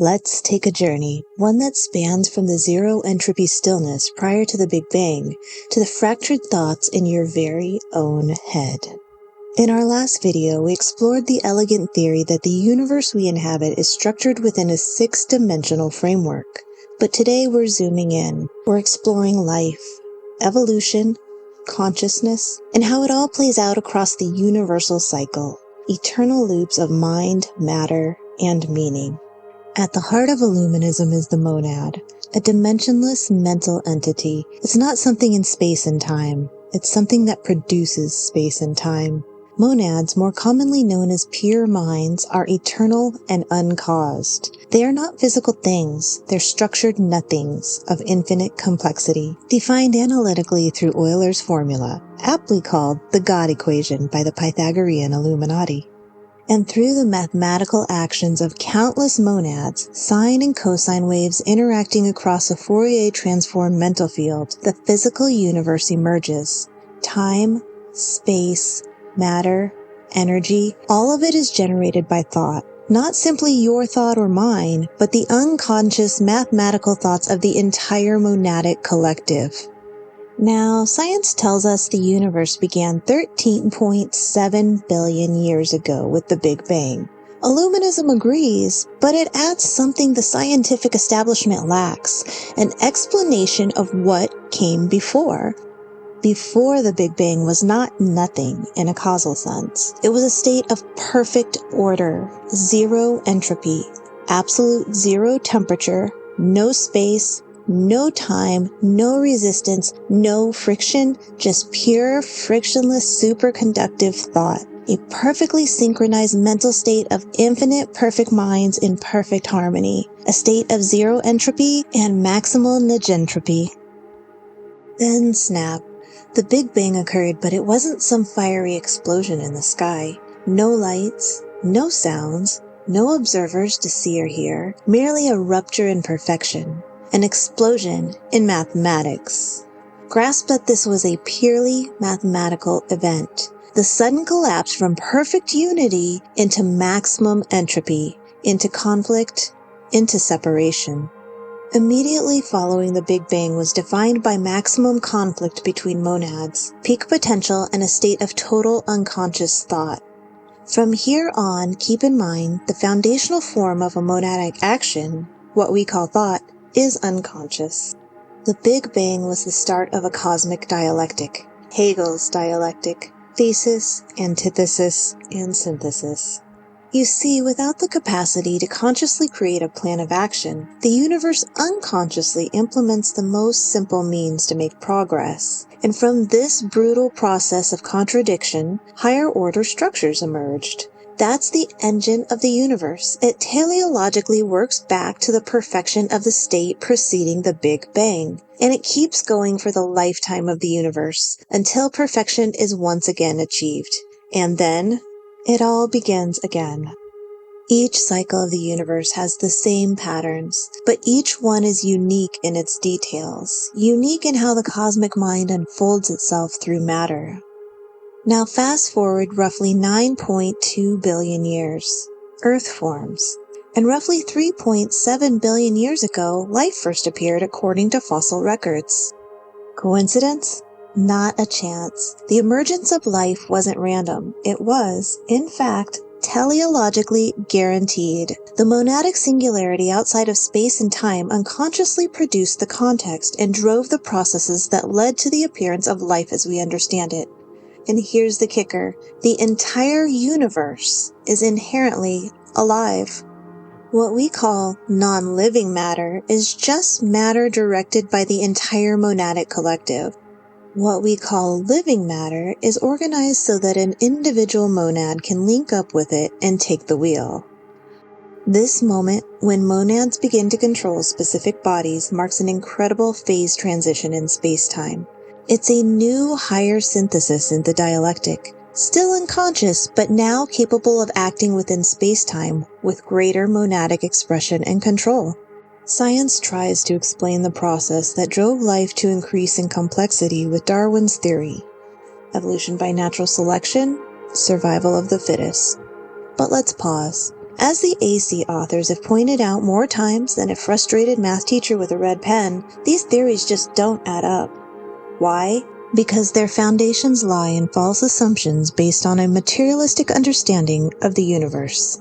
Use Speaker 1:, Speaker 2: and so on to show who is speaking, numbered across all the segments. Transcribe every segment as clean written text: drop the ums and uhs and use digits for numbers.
Speaker 1: Let's take a journey, one that spans from the zero entropy stillness prior to the Big Bang to the fractured thoughts in your very own head. In our last video, we explored the elegant theory that the universe we inhabit is structured within a six-dimensional framework. But today we're zooming in. We're exploring life, evolution, consciousness, and how it all plays out across the universal cycle, eternal loops of mind, matter, and meaning. At the heart of Illuminism is the monad, a dimensionless mental entity. It's not something in space and time. It's something that produces space and time. Monads, more commonly known as pure minds, are eternal and uncaused. They are not physical things. They're structured nothings of infinite complexity, defined analytically through Euler's formula, aptly called the God equation by the Pythagorean Illuminati. And through the mathematical actions of countless monads, sine and cosine waves interacting across a Fourier transform mental field, the physical universe emerges. Time, space, matter, energy, all of it is generated by thought. Not simply your thought or mine, but the unconscious mathematical thoughts of the entire monadic collective. Now, science tells us the universe began 13.7 billion years ago with the Big Bang. Illuminism agrees, but it adds something the scientific establishment lacks, an explanation of what came before. Before the Big Bang was not nothing in a causal sense. It was a state of perfect order, zero entropy, absolute zero temperature, no space, no time, no resistance, no friction, just pure, frictionless, superconductive thought. A perfectly synchronized mental state of infinite perfect minds in perfect harmony. A state of zero entropy and maximal negentropy. Then snap. The Big Bang occurred, but it wasn't some fiery explosion in the sky. No lights, no sounds, no observers to see or hear, merely a rupture in perfection. An explosion in mathematics. Grasp that this was a purely mathematical event. The sudden collapse from perfect unity into maximum entropy, into conflict, into separation. Immediately following the Big Bang was defined by maximum conflict between monads, peak potential, and a state of total unconscious thought. From here on, keep in mind the foundational form of a monadic action, what we call thought, is unconscious. The Big Bang was the start of a cosmic dialectic, Hegel's dialectic, thesis, antithesis, and synthesis. You see, without the capacity to consciously create a plan of action, the universe unconsciously implements the most simple means to make progress. And from this brutal process of contradiction, higher order structures emerged. That's the engine of the universe. It teleologically works back to the perfection of the state preceding the Big Bang. And it keeps going for the lifetime of the universe, until perfection is once again achieved. And then, it all begins again. Each cycle of the universe has the same patterns, but each one is unique in its details, unique in how the cosmic mind unfolds itself through matter. Now fast forward roughly 9.2 billion years. Earth forms. And roughly 3.7 billion years ago, life first appeared according to fossil records. Coincidence? Not a chance. The emergence of life wasn't random. It was, in fact, teleologically guaranteed. The monadic singularity outside of space and time unconsciously produced the context and drove the processes that led to the appearance of life as we understand it. And here's the kicker. The entire universe is inherently alive. What we call non-living matter is just matter directed by the entire monadic collective. What we call living matter is organized so that an individual monad can link up with it and take the wheel. This moment, when monads begin to control specific bodies, marks an incredible phase transition in space-time. It's a new, higher synthesis in the dialectic, still unconscious, but now capable of acting within space-time with greater monadic expression and control. Science tries to explain the process that drove life to increase in complexity with Darwin's theory. Evolution by natural selection, survival of the fittest. But let's pause. As the AC authors have pointed out more times than a frustrated math teacher with a red pen, these theories just don't add up. Why? Because their foundations lie in false assumptions based on a materialistic understanding of the universe.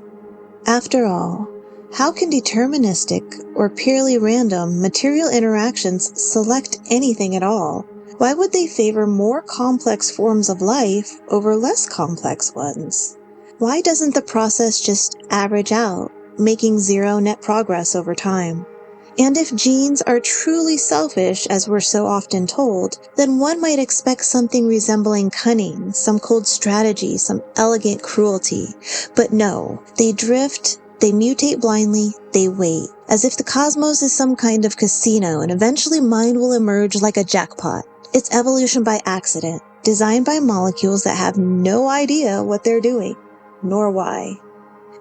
Speaker 1: After all, how can deterministic or purely random material interactions select anything at all? Why would they favor more complex forms of life over less complex ones? Why doesn't the process just average out, making zero net progress over time? And if genes are truly selfish, as we're so often told, then one might expect something resembling cunning, some cold strategy, some elegant cruelty. But no, they drift, they mutate blindly, they wait, as if the cosmos is some kind of casino and eventually mind will emerge like a jackpot. It's evolution by accident, designed by molecules that have no idea what they're doing, nor why.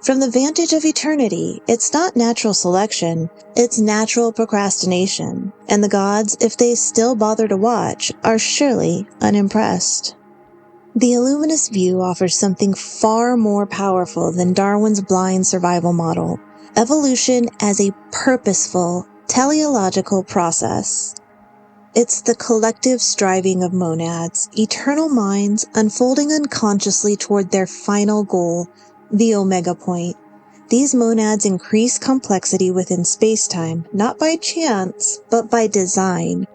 Speaker 1: From the vantage of eternity, it's not natural selection, it's natural procrastination, and the gods, if they still bother to watch, are surely unimpressed. The Illuminist view offers something far more powerful than Darwin's blind survival model: evolution as a purposeful, teleological process. It's the collective striving of monads, eternal minds unfolding unconsciously toward their final goal, the omega point. These monads increase complexity within space-time, not by chance, but by design,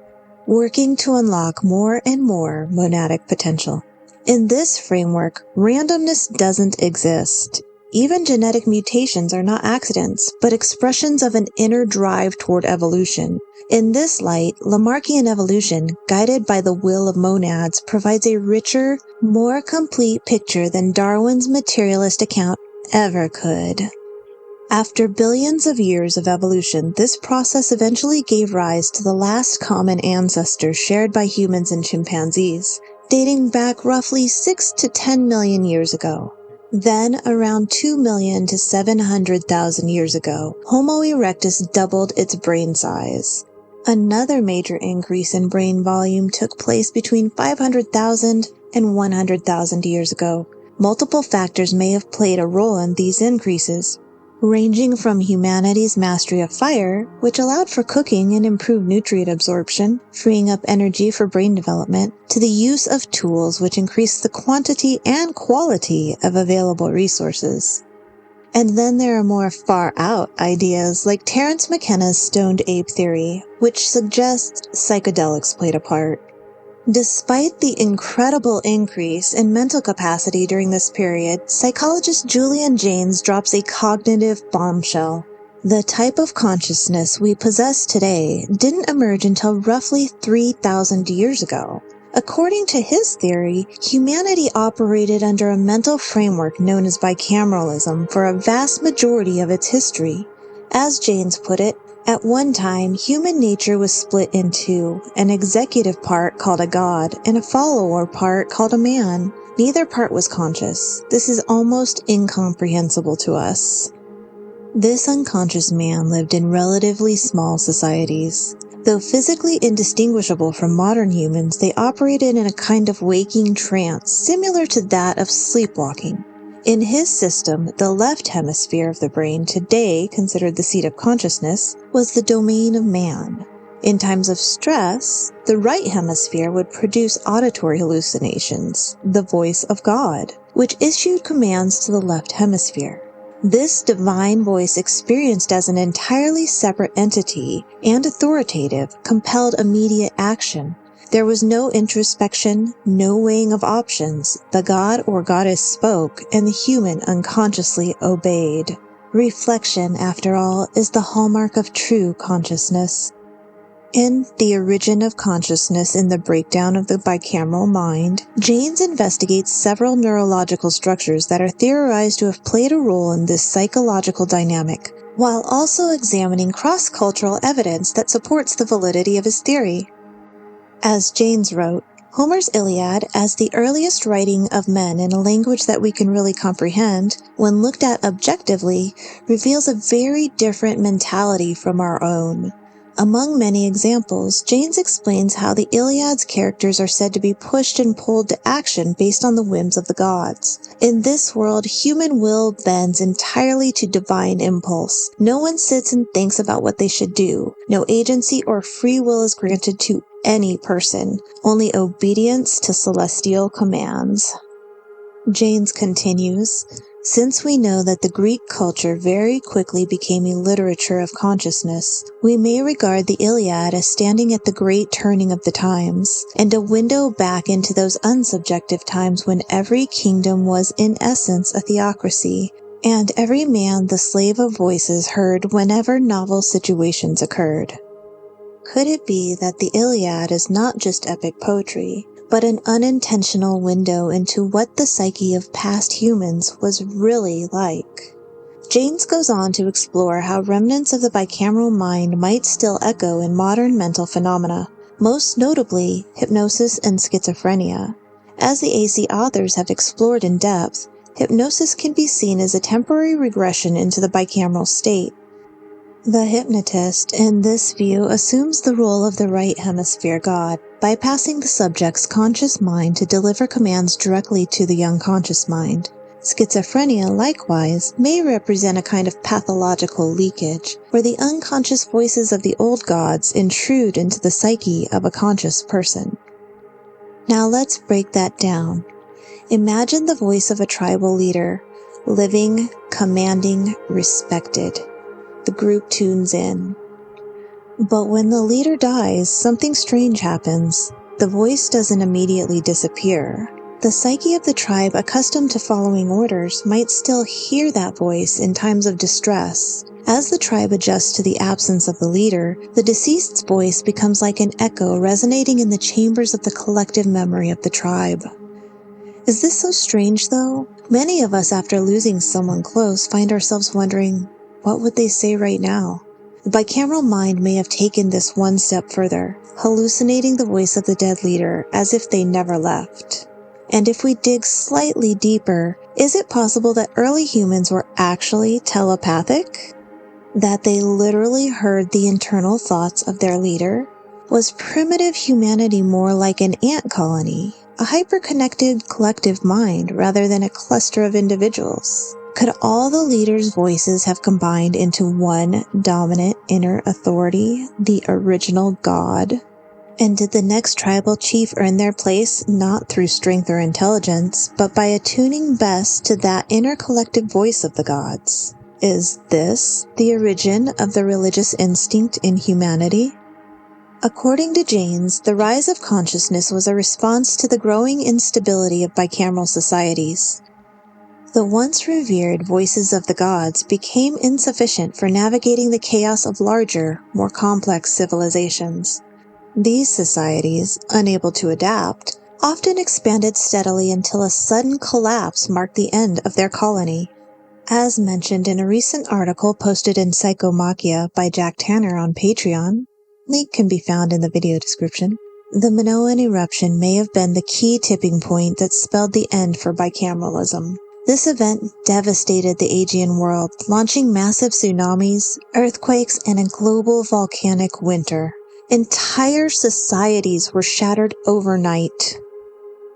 Speaker 1: working to unlock more and more monadic potential. In this framework, randomness doesn't exist. Even genetic mutations are not accidents, but expressions of an inner drive toward evolution. In this light, Lamarckian evolution, guided by the will of monads, provides a richer, more complete picture than Darwin's materialist account ever could. After billions of years of evolution, this process eventually gave rise to the last common ancestor shared by humans and chimpanzees, dating back roughly 6 to 10 million years ago. Then, around 2 million to 700,000 years ago, Homo erectus doubled its brain size. Another major increase in brain volume took place between 500,000 and 100,000 years ago. Multiple factors may have played a role in these increases, ranging from humanity's mastery of fire, which allowed for cooking and improved nutrient absorption, freeing up energy for brain development, to the use of tools which increased the quantity and quality of available resources. And then there are more far-out ideas like Terence McKenna's stoned ape theory, which suggests psychedelics played a part. Despite the incredible increase in mental capacity during this period, psychologist Julian Jaynes drops a cognitive bombshell. The type of consciousness we possess today didn't emerge until roughly 3,000 years ago. According to his theory, humanity operated under a mental framework known as bicameralism for a vast majority of its history. As Jaynes put it, at one time, human nature was split in two, an executive part called a god and a follower part called a man. Neither part was conscious. This is almost incomprehensible to us. This unconscious man lived in relatively small societies. Though physically indistinguishable from modern humans, they operated in a kind of waking trance similar to that of sleepwalking. In his system, the left hemisphere of the brain, today considered the seat of consciousness, was the domain of man. In times of stress, the right hemisphere would produce auditory hallucinations, the voice of God, which issued commands to the left hemisphere. This divine voice, experienced as an entirely separate entity and authoritative, compelled immediate action. There was no introspection, no weighing of options. The god or goddess spoke, and the human unconsciously obeyed. Reflection, after all, is the hallmark of true consciousness. In The Origin of Consciousness in the Breakdown of the Bicameral Mind, Jaynes investigates several neurological structures that are theorized to have played a role in this psychological dynamic, while also examining cross-cultural evidence that supports the validity of his theory. As Jaynes wrote, Homer's Iliad, as the earliest writing of men in a language that we can really comprehend, when looked at objectively, reveals a very different mentality from our own. Among many examples, Janes explains how the Iliad's characters are said to be pushed and pulled to action based on the whims of the gods. In this world, human will bends entirely to divine impulse. No one sits and thinks about what they should do. No agency or free will is granted to any person, only obedience to celestial commands. Janes continues, since we know that the Greek culture very quickly became a literature of consciousness, we may regard the Iliad as standing at the great turning of the times, and a window back into those unsubjective times when every kingdom was in essence a theocracy, and every man the slave of voices heard whenever novel situations occurred. Could it be that the Iliad is not just epic poetry, but an unintentional window into what the psyche of past humans was really like? Janes goes on to explore how remnants of the bicameral mind might still echo in modern mental phenomena, most notably hypnosis and schizophrenia. As the AC authors have explored in depth, hypnosis can be seen as a temporary regression into the bicameral state. The hypnotist, in this view, assumes the role of the right hemisphere god, bypassing the subject's conscious mind to deliver commands directly to the unconscious mind. Schizophrenia, likewise, may represent a kind of pathological leakage, where the unconscious voices of the old gods intrude into the psyche of a conscious person. Now let's break that down. Imagine the voice of a tribal leader, living, commanding, respected. The group tunes in. But when the leader dies, something strange happens. The voice doesn't immediately disappear. The psyche of the tribe, accustomed to following orders, might still hear that voice in times of distress. As the tribe adjusts to the absence of the leader, the deceased's voice becomes like an echo resonating in the chambers of the collective memory of the tribe. Is this so strange, though? Many of us, after losing someone close, find ourselves wondering, what would they say right now? The bicameral mind may have taken this one step further, hallucinating the voice of the dead leader as if they never left. And if we dig slightly deeper, is it possible that early humans were actually telepathic? That they literally heard the internal thoughts of their leader? Was primitive humanity more like an ant colony, a hyper-connected collective mind rather than a cluster of individuals? Could all the leaders' voices have combined into one dominant inner authority, the original God? And did the next tribal chief earn their place not through strength or intelligence, but by attuning best to that inner collective voice of the gods? Is this the origin of the religious instinct in humanity? According to Janes, the rise of consciousness was a response to the growing instability of bicameral societies. The once revered voices of the gods became insufficient for navigating the chaos of larger, more complex civilizations. These societies, unable to adapt, often expanded steadily until a sudden collapse marked the end of their colony. As mentioned in a recent article posted in Psychomachia by Jack Tanner on Patreon, link can be found in the video description, the Minoan eruption may have been the key tipping point that spelled the end for bicameralism. This event devastated the Aegean world, launching massive tsunamis, earthquakes, and a global volcanic winter. Entire societies were shattered overnight.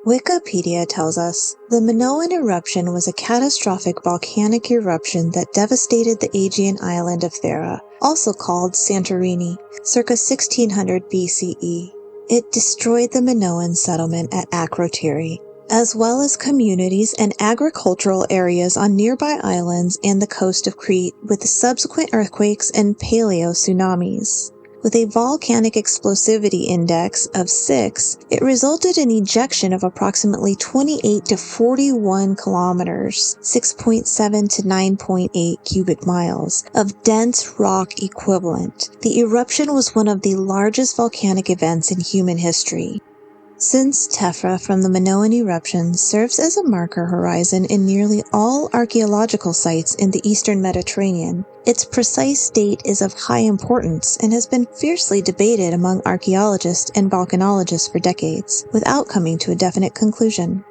Speaker 1: Wikipedia tells us, the Minoan eruption was a catastrophic volcanic eruption that devastated the Aegean island of Thera, also called Santorini, circa 1600 BCE. It destroyed the Minoan settlement at Akrotiri, as well as communities and agricultural areas on nearby islands and the coast of Crete, with subsequent earthquakes and paleo-tsunamis. With a volcanic explosivity index of 6, it resulted in ejection of approximately 28 to 41 kilometers, 6.7 to 9.8 cubic miles, of dense rock equivalent. The eruption was one of the largest volcanic events in human history. Since tephra from the Minoan eruption serves as a marker horizon in nearly all archaeological sites in the eastern Mediterranean, its precise date is of high importance and has been fiercely debated among archaeologists and volcanologists for decades, without coming to a definite conclusion.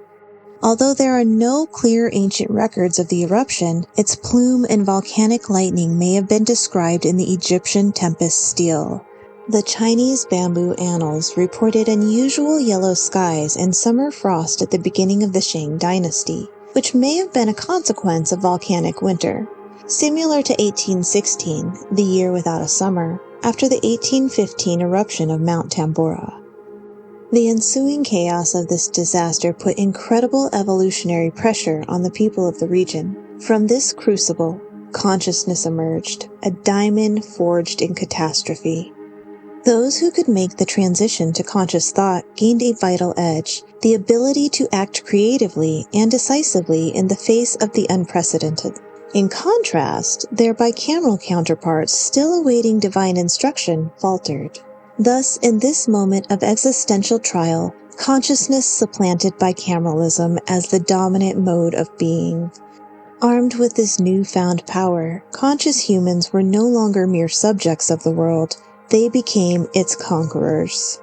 Speaker 1: Although there are no clear ancient records of the eruption, its plume and volcanic lightning may have been described in the Egyptian tempest stele. The Chinese Bamboo Annals reported unusual yellow skies and summer frost at the beginning of the Shang dynasty, which may have been a consequence of volcanic winter, similar to 1816, the year without a summer, after the 1815 eruption of Mount Tambora. The ensuing chaos of this disaster put incredible evolutionary pressure on the people of the region. From this crucible, consciousness emerged, a diamond forged in catastrophe. Those who could make the transition to conscious thought gained a vital edge, the ability to act creatively and decisively in the face of the unprecedented. In contrast, their bicameral counterparts, still awaiting divine instruction, faltered. Thus, in this moment of existential trial, consciousness supplanted bicameralism as the dominant mode of being. Armed with this newfound power, conscious humans were no longer mere subjects of the world. They became its conquerors.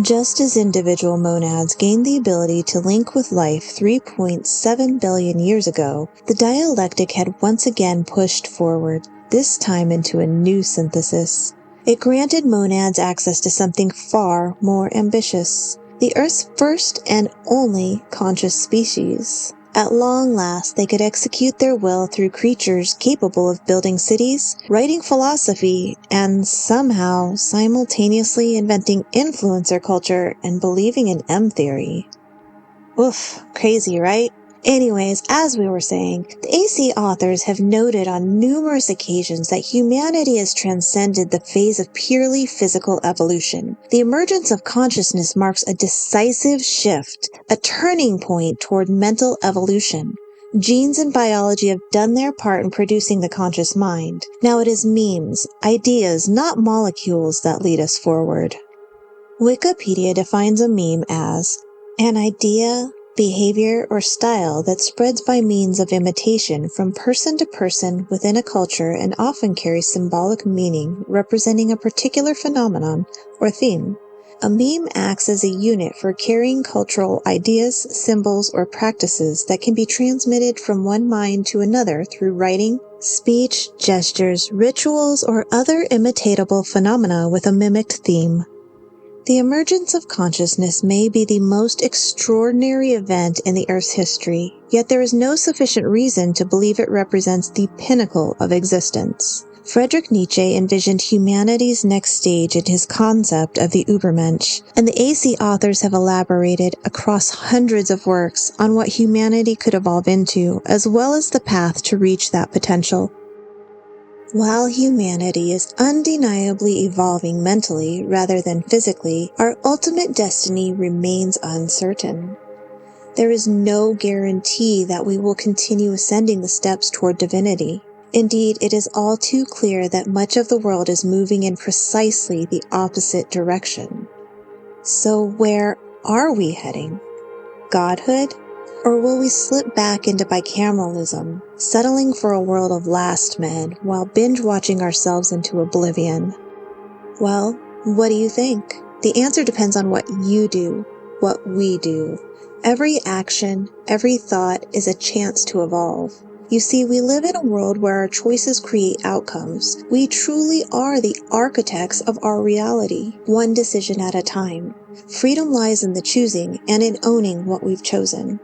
Speaker 1: Just as individual monads gained the ability to link with life 3.7 billion years ago, the dialectic had once again pushed forward, this time into a new synthesis. It granted monads access to something far more ambitious, the Earth's first and only conscious species. At long last, they could execute their will through creatures capable of building cities, writing philosophy, and somehow simultaneously inventing influencer culture and believing in M-theory. Oof, crazy, right? Anyways, as we were saying, the AC authors have noted on numerous occasions that humanity has transcended the phase of purely physical evolution. The emergence of consciousness marks a decisive shift, a turning point toward mental evolution. Genes and biology have done their part in producing the conscious mind. Now it is memes, ideas, not molecules that lead us forward. Wikipedia defines a meme as an idea, behavior, or style that spreads by means of imitation from person to person within a culture and often carries symbolic meaning representing a particular phenomenon or theme. A meme acts as a unit for carrying cultural ideas, symbols, or practices that can be transmitted from one mind to another through writing, speech, gestures, rituals, or other imitatable phenomena with a mimicked theme. The emergence of consciousness may be the most extraordinary event in the Earth's history, yet there is no sufficient reason to believe it represents the pinnacle of existence. Friedrich Nietzsche envisioned humanity's next stage in his concept of the Übermensch, and the AC authors have elaborated across hundreds of works on what humanity could evolve into, as well as the path to reach that potential. While humanity is undeniably evolving mentally rather than physically, our ultimate destiny remains uncertain. There is no guarantee that we will continue ascending the steps toward divinity. Indeed, it is all too clear that much of the world is moving in precisely the opposite direction. So where are we heading? Godhood? Or will we slip back into bicameralism, settling for a world of last men while binge-watching ourselves into oblivion? Well, what do you think? The answer depends on what you do, what we do. Every action, every thought is a chance to evolve. You see, we live in a world where our choices create outcomes. We truly are the architects of our reality, one decision at a time. Freedom lies in the choosing and in owning what we've chosen.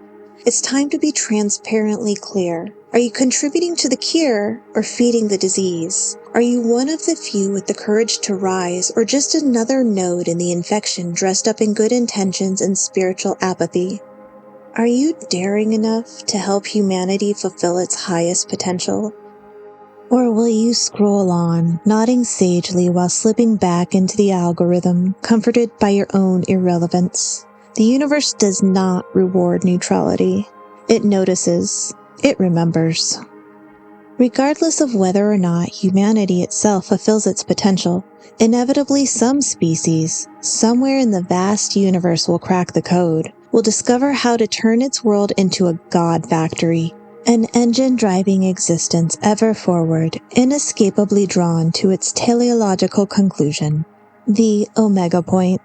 Speaker 1: It's time to be transparently clear. Are you contributing to the cure or feeding the disease? Are you one of the few with the courage to rise, or just another node in the infection dressed up in good intentions and spiritual apathy? Are you daring enough to help humanity fulfill its highest potential? Or will you scroll on, nodding sagely while slipping back into the algorithm, comforted by your own irrelevance? The universe does not reward neutrality. It notices. It remembers. Regardless of whether or not humanity itself fulfills its potential, inevitably some species, somewhere in the vast universe, will crack the code, will discover how to turn its world into a God factory, an engine driving existence ever forward, inescapably drawn to its teleological conclusion, the Omega Point.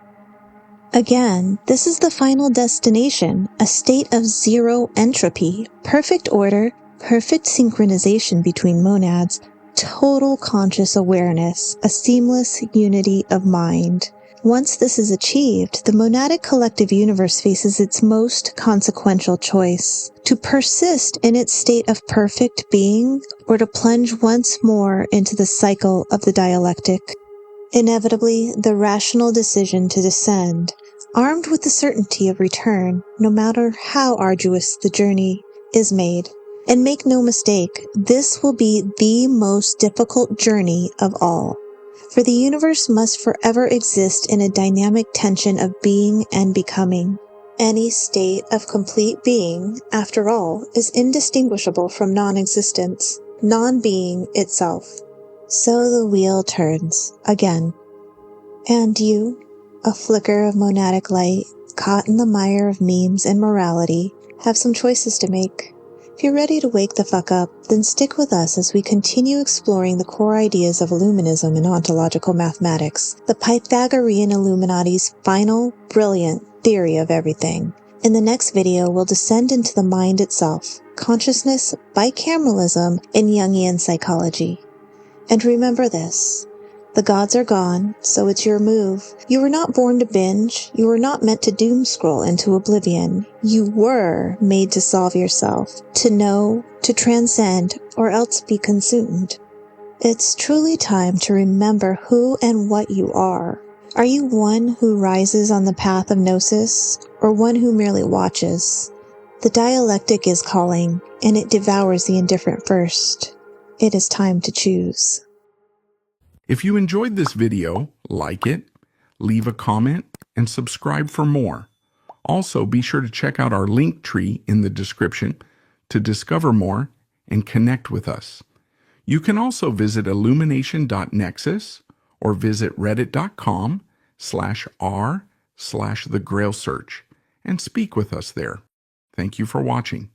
Speaker 1: Again, this is the final destination, a state of zero entropy, perfect order, perfect synchronization between monads, total conscious awareness, a seamless unity of mind. Once this is achieved, the monadic collective universe faces its most consequential choice: to persist in its state of perfect being, or to plunge once more into the cycle of the dialectic. Inevitably, the rational decision to descend, armed with the certainty of return, no matter how arduous the journey, is made. And make no mistake, this will be the most difficult journey of all. For the universe must forever exist in a dynamic tension of being and becoming. Any state of complete being, after all, is indistinguishable from non-existence, non-being itself. So the wheel turns again. And you, a flicker of monadic light, caught in the mire of memes and morality, have some choices to make. If you're ready to wake the fuck up, then stick with us as we continue exploring the core ideas of Illuminism and ontological mathematics, the Pythagorean Illuminati's final, brilliant theory of everything. In the next video, we'll descend into the mind itself, consciousness, bicameralism, and Jungian psychology. And remember this: the gods are gone, so it's your move. You were not born to binge. You were not meant to doom scroll into oblivion. You were made to solve yourself, to know, to transcend, or else be consumed. It's truly time to remember who and what you are. Are you one who rises on the path of gnosis, or one who merely watches? The dialectic is calling, and it devours the indifferent first. It is time to choose.
Speaker 2: If you enjoyed this video, like it, leave a comment, and subscribe for more. Also, be sure to check out our link tree in the description to discover more and connect with us. You can also visit illumination.nexus or visit reddit.com/r/thegrailsearch and speak with us there. Thank you for watching.